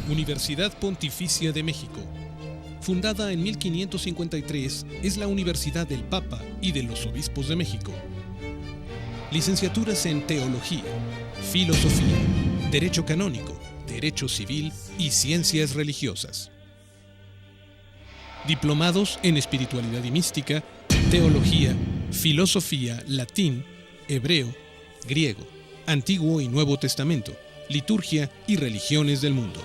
Universidad Pontificia de México. Fundada en 1553, es la Universidad del Papa y de los Obispos de México. Licenciaturas en Teología, Filosofía, Derecho Canónico, Derecho Civil y Ciencias Religiosas. Diplomados en Espiritualidad y Mística, Teología, Filosofía, Latín, Hebreo, Griego, Antiguo y Nuevo Testamento, Liturgia y Religiones del Mundo.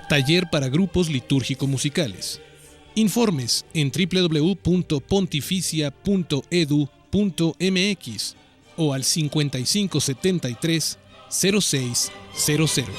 Taller para grupos litúrgico-musicales. Informes en www.pontificia.edu.mx o al 5573 0600.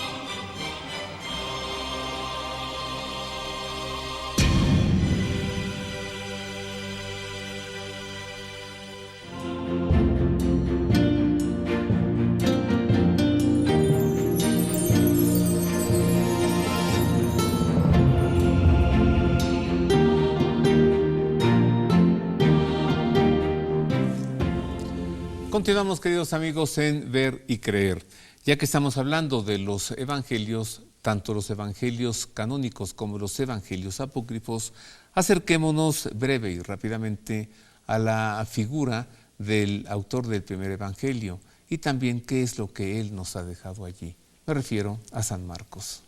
Continuamos, queridos amigos, en Ver y Creer. Ya que estamos hablando de los evangelios, tanto los evangelios canónicos como los evangelios apócrifos, acerquémonos breve y rápidamente a la figura del autor del primer evangelio y también qué es lo que él nos ha dejado allí. Me refiero a San Marcos.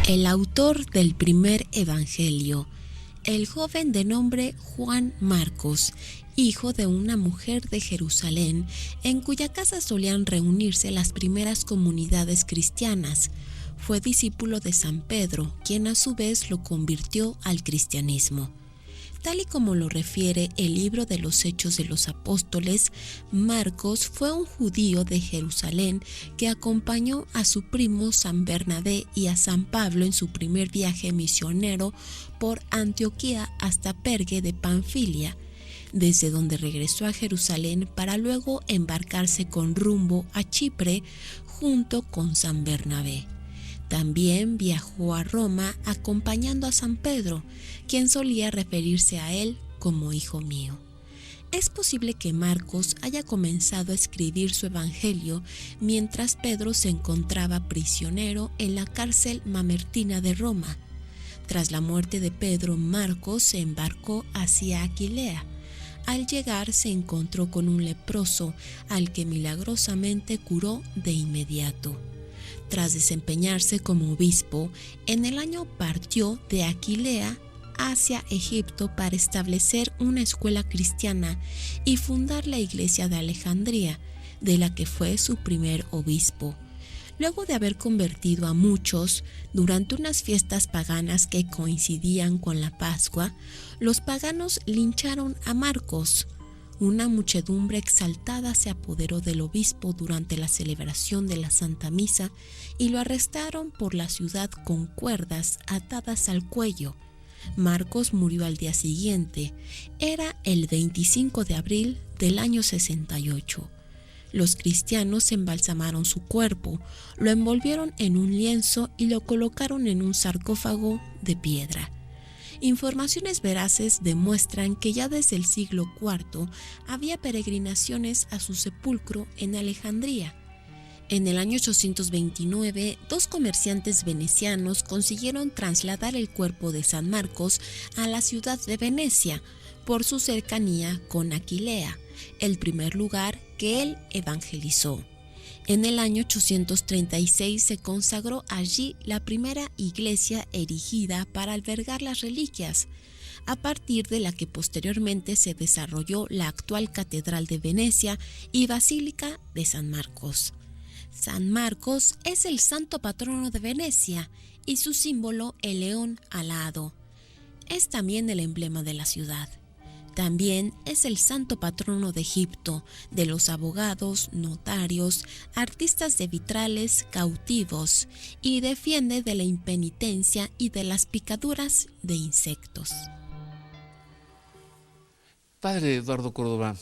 El autor del primer evangelio, el joven de nombre Juan Marcos, hijo de una mujer de Jerusalén, en cuya casa solían reunirse las primeras comunidades cristianas, fue discípulo de San Pedro, quien a su vez lo convirtió al cristianismo. Tal y como lo refiere el libro de los Hechos de los Apóstoles, Marcos fue un judío de Jerusalén que acompañó a su primo San Bernabé y a San Pablo en su primer viaje misionero por Antioquía hasta Perge de Panfilia, desde donde regresó a Jerusalén para luego embarcarse con rumbo a Chipre junto con San Bernabé. También viajó a Roma acompañando a San Pedro, quien solía referirse a él como hijo mío. Es posible que Marcos haya comenzado a escribir su evangelio mientras Pedro se encontraba prisionero en la cárcel mamertina de Roma. Tras la muerte de Pedro, Marcos se embarcó hacia Aquilea. Al llegar se encontró con un leproso al que milagrosamente curó de inmediato. Tras desempeñarse como obispo, en el año partió de Aquilea hacia Egipto para establecer una escuela cristiana y fundar la iglesia de Alejandría, de la que fue su primer obispo. Luego de haber convertido a muchos durante unas fiestas paganas que coincidían con la Pascua, los paganos lincharon a Marcos. Una muchedumbre exaltada se apoderó del obispo durante la celebración de la Santa Misa y lo arrestaron por la ciudad con cuerdas atadas al cuello. Marcos murió al día siguiente. Era el 25 de abril del año 68. Los cristianos embalsamaron su cuerpo, lo envolvieron en un lienzo y lo colocaron en un sarcófago de piedra. Informaciones veraces demuestran que ya desde el siglo IV había peregrinaciones a su sepulcro en Alejandría. En el año 829, dos comerciantes venecianos consiguieron trasladar el cuerpo de San Marcos a la ciudad de Venecia por su cercanía con Aquilea, el primer lugar que él evangelizó. En el año 836 se consagró allí la primera iglesia erigida para albergar las reliquias, a partir de la que posteriormente se desarrolló la actual Catedral de Venecia y Basílica de San Marcos. San Marcos es el santo patrono de Venecia y su símbolo el león alado. Es también el emblema de la ciudad. También es el santo patrono de Egipto, de los abogados, notarios, artistas de vitrales, cautivos, y defiende de la impenitencia y de las picaduras de insectos. Padre Eduardo Córdoba,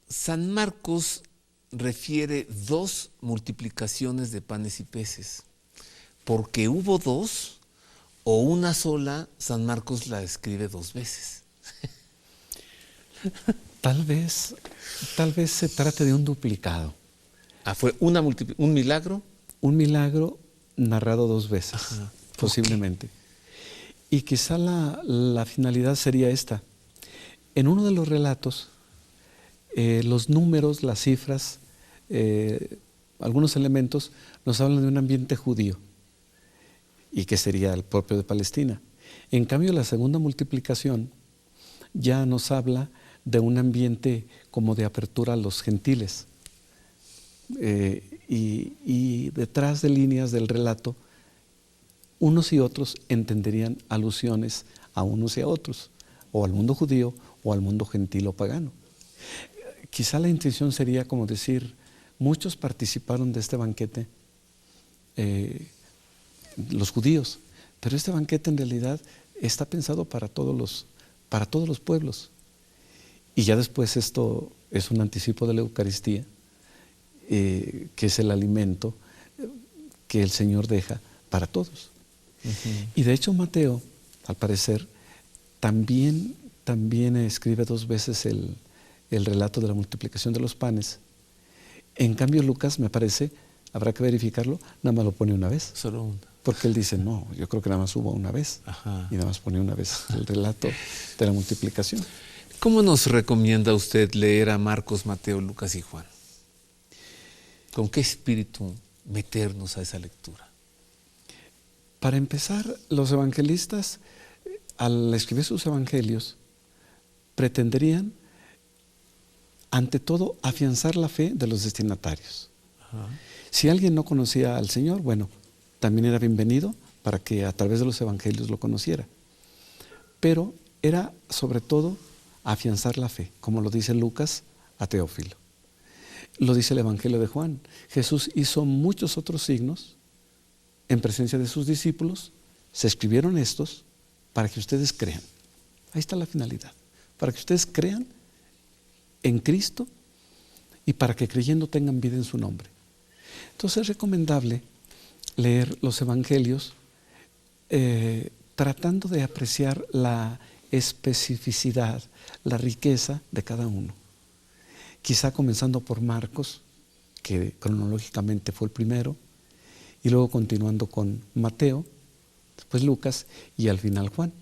San Marcos refiere 2 multiplicaciones de panes y peces. porque hubo dos o una sola, San Marcos la escribe dos veces. Tal vez se trate de un duplicado. ¿Fue un milagro? Un milagro narrado dos veces, Ajá. posiblemente. Y quizá la finalidad sería esta. En uno de los relatos, los números, las cifras, algunos elementos nos hablan de un ambiente judío, y que sería el propio de Palestina. En cambio, la segunda multiplicación ya nos habla de un ambiente como de apertura a los gentiles. Y detrás de líneas del relato, unos y otros entenderían alusiones a unos y a otros, o al mundo judío o al mundo gentil o pagano. Quizá la intención sería como decir, muchos participaron de este banquete, los judíos, pero este banquete en realidad está pensado para todos los pueblos. Y ya después esto es un anticipo de la Eucaristía, que es el alimento que el Señor deja para todos. Uh-huh. Y de hecho Mateo, al parecer, también escribe dos veces el relato de la multiplicación de los panes. En cambio Lucas, me parece, habrá que verificarlo, nada más lo pone una vez. Solo una. Porque él dice, no, yo creo que nada más hubo una vez. Ajá. Y nada más pone una vez el relato de la multiplicación. ¿Cómo nos recomienda usted leer a Marcos, Mateo, Lucas y Juan? ¿Con qué espíritu meternos a esa lectura? Para empezar, los evangelistas, al escribir sus evangelios, pretenderían, ante todo, afianzar la fe de los destinatarios. Ajá. Si alguien no conocía al Señor, bueno, también era bienvenido para que a través de los evangelios lo conociera. Pero era, sobre todo, afianzar la fe, como lo dice Lucas a Teófilo. Lo dice el Evangelio de Juan. Jesús hizo muchos otros signos en presencia de sus discípulos. Se escribieron estos para que ustedes crean. Ahí está la finalidad. Para que ustedes crean en Cristo y para que creyendo tengan vida en su nombre. Entonces es recomendable leer los evangelios tratando de apreciar la especificidad, la riqueza de cada uno. Quizá comenzando por Marcos, que cronológicamente fue el primero, y luego continuando con Mateo, después Lucas y al final Juan.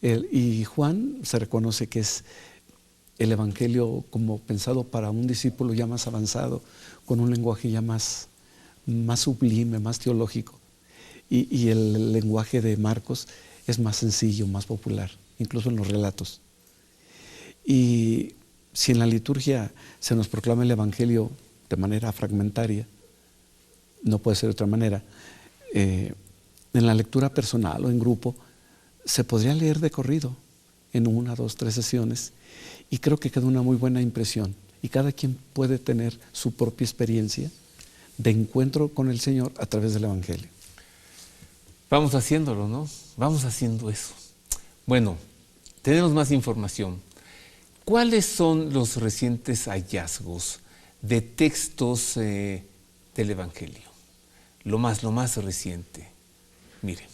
Y Juan se reconoce que es el evangelio como pensado para un discípulo ya más avanzado, con un lenguaje ya más sublime, más teológico. Y el lenguaje de Marcos es más sencillo, más popular, incluso en los relatos. Y si en la liturgia se nos proclama el evangelio de manera fragmentaria, no puede ser de otra manera, en la lectura personal o en grupo, se podría leer de corrido en 1, 2, 3 sesiones, y creo que queda una muy buena impresión. Y cada quien puede tener su propia experiencia de encuentro con el Señor a través del evangelio. Vamos haciéndolo, ¿no? Vamos haciendo eso. Bueno, tenemos más información. ¿Cuáles son los recientes hallazgos de textos del Evangelio? Lo más reciente. Miren.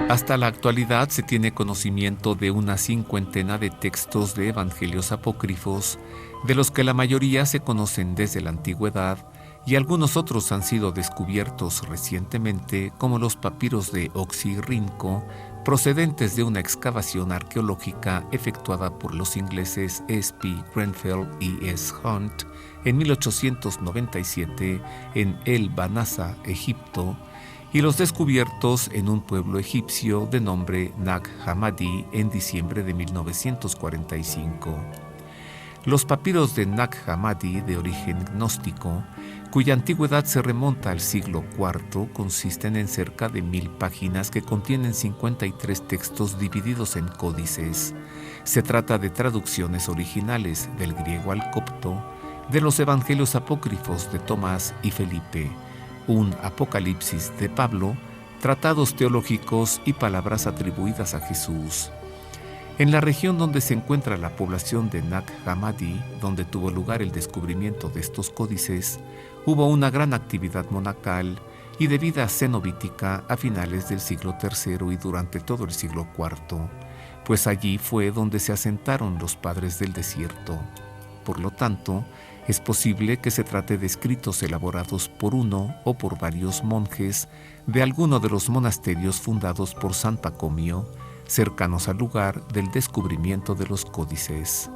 Hasta la actualidad se tiene conocimiento de una 50 de textos de evangelios apócrifos, de los que la mayoría se conocen desde la antigüedad y algunos otros han sido descubiertos recientemente, como los papiros de Oxirrinco, procedentes de una excavación arqueológica efectuada por los ingleses S.P. Grenfell y S. Hunt en 1897 en El Banasa, Egipto, y los descubiertos en un pueblo egipcio de nombre Nag Hammadi en diciembre de 1945. Los papiros de Nag Hammadi, de origen gnóstico, cuya antigüedad se remonta al siglo IV, consisten en cerca de 1000 páginas que contienen 53 textos divididos en códices. Se trata de traducciones originales del griego al copto, de los evangelios apócrifos de Tomás y Felipe, un Apocalipsis de Pablo, tratados teológicos y palabras atribuidas a Jesús. En la región donde se encuentra la población de Nag Hammadi, donde tuvo lugar el descubrimiento de estos códices, hubo una gran actividad monacal y de vida cenobítica a finales del siglo III y durante todo el siglo IV, pues allí fue donde se asentaron los padres del desierto. Por lo tanto, es posible que se trate de escritos elaborados por uno o por varios monjes de alguno de los monasterios fundados por San Pacomio, cercanos al lugar del descubrimiento de los códices.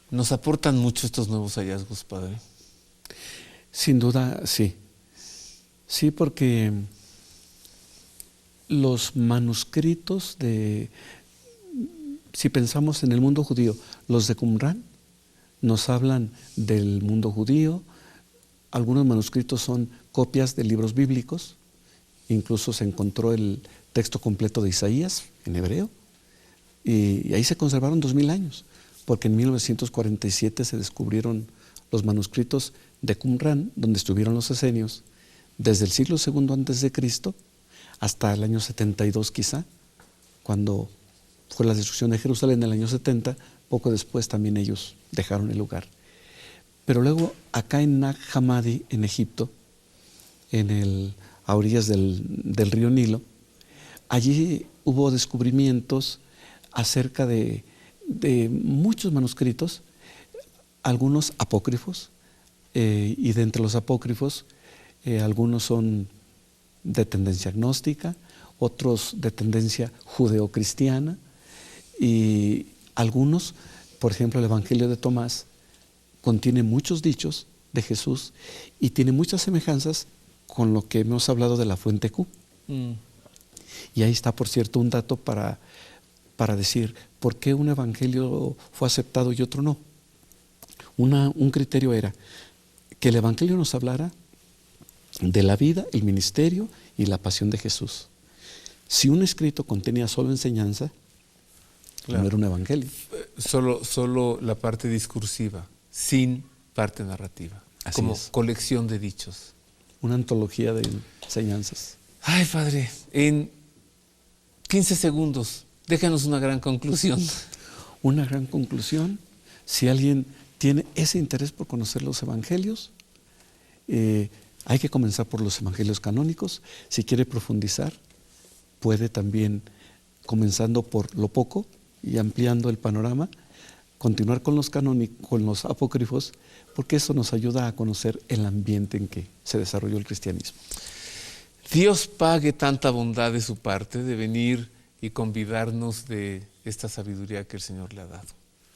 ¿Nos aportan mucho estos nuevos hallazgos, padre? Sin duda, sí. Sí, porque los manuscritos si pensamos en el mundo judío, los de Qumrán nos hablan del mundo judío. Algunos manuscritos son copias de libros bíblicos. Incluso se encontró el texto completo de Isaías en hebreo, y ahí se conservaron 2000 años, porque en 1947 se descubrieron los manuscritos de Qumrán, donde estuvieron los esenios, desde el siglo II antes de Cristo hasta el año 72 quizá, cuando fue la destrucción de Jerusalén en el año 70, poco después también ellos dejaron el lugar. Pero luego acá en Nag Hammadi, en Egipto, a orillas del río Nilo, allí hubo descubrimientos acerca de muchos manuscritos, algunos apócrifos, y de entre los apócrifos, algunos son de tendencia gnóstica, otros de tendencia judeocristiana, y algunos, por ejemplo, el Evangelio de Tomás, contiene muchos dichos de Jesús y tiene muchas semejanzas con lo que hemos hablado de la fuente Q. Y ahí está, por cierto, un dato para decir por qué un evangelio fue aceptado y otro no. Un criterio era que el evangelio nos hablara de la vida, el ministerio y la pasión de Jesús. Si un escrito contenía solo enseñanza, claro, no era un evangelio. Solo la parte discursiva, sin parte narrativa. Así como es. Colección de dichos. Una antología de enseñanzas. Ay, padre, en 15 segundos, déjanos una gran conclusión. Una gran conclusión, si alguien tiene ese interés por conocer los evangelios, hay que comenzar por los evangelios canónicos. Si quiere profundizar, puede también, comenzando por lo poco y ampliando el panorama, continuar con los canónicos, con los apócrifos, porque eso nos ayuda a conocer el ambiente en que se desarrolló el cristianismo. Dios pague tanta bondad de su parte de venir y convidarnos de esta sabiduría que el Señor le ha dado.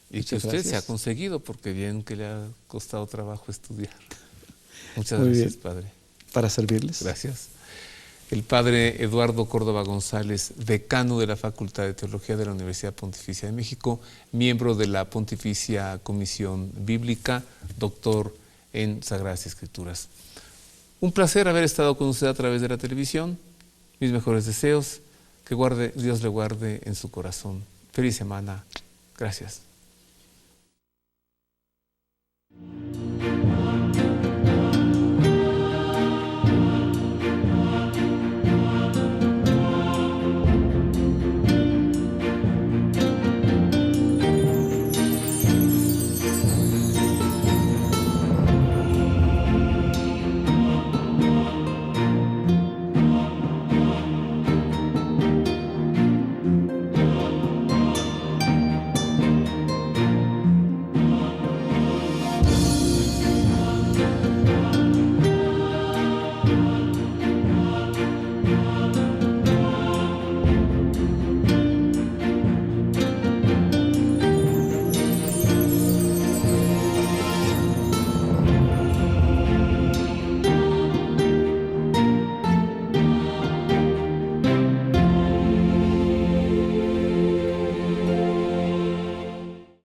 Y Muchas que usted gracias. se ha conseguido, porque bien que le ha costado trabajo estudiar. Muchas Muy gracias, bien. padre. Para servirles. Gracias. El padre Eduardo Córdoba González, decano de la Facultad de Teología de la Universidad Pontificia de México, miembro de la Pontificia Comisión Bíblica, doctor en Sagradas Escrituras. Un placer haber estado con usted a través de la televisión. Mis mejores deseos. Que Dios le guarde en su corazón. Feliz semana. Gracias.